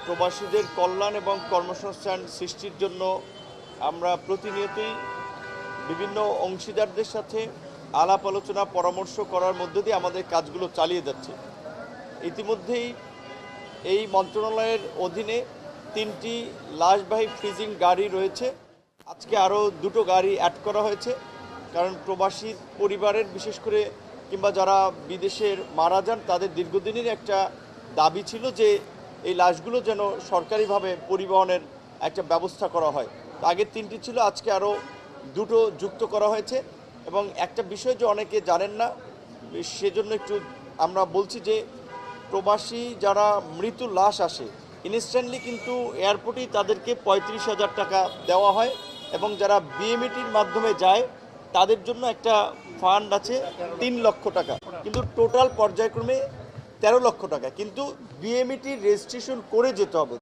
প্রবাসীদের কল্যাণ এবং কর্মসংস্থান সৃষ্টির জন্য আমরা প্রতিনিয়তই বিভিন্ন অংশীদারদের সাথে আলাপ আলোচনা পরামর্শ করার মধ্য দিয়ে আমাদের কাজগুলো চালিয়ে যাচ্ছে। ইতিমধ্যেই এই মন্ত্রণালয়ের অধীনে 3টি লাশবাহী ফ্রিজিং গাড়ি রয়েছে। আজকে আরও 2টো গাড়ি অ্যাড করা হয়েছে, কারণ প্রবাসী পরিবারের বিশেষ করে কিংবা যারা বিদেশের মারা যান তাদের দীর্ঘদিনের একটা দাবি ছিল যে এই লাশগুলো যেন সরকারিভাবে পরিবহনের একটা ব্যবস্থা করা হয়। আগের 3টি ছিল, আজকে আরও 2টো যুক্ত করা হয়েছে। এবং একটা বিষয় যে অনেকে জানেন না, সেজন্য একটু আমরা বলছি যে প্রবাসী যারা মৃত লাশ আসে ইনস্ট্যান্টলি কিন্তু এয়ারপোর্টেই তাদেরকে 35,000 টাকা দেওয়া হয়, এবং যারা বিএমইটির মাধ্যমে যায় তাদের জন্য একটা ফান্ড আছে 3 লক্ষ টাকা, কিন্তু টোটাল পর্যায়ক্রমে 13 লক্ষ টাকা, কিন্তু বিএমইটির রেজিস্ট্রেশন করে যেতে হবে।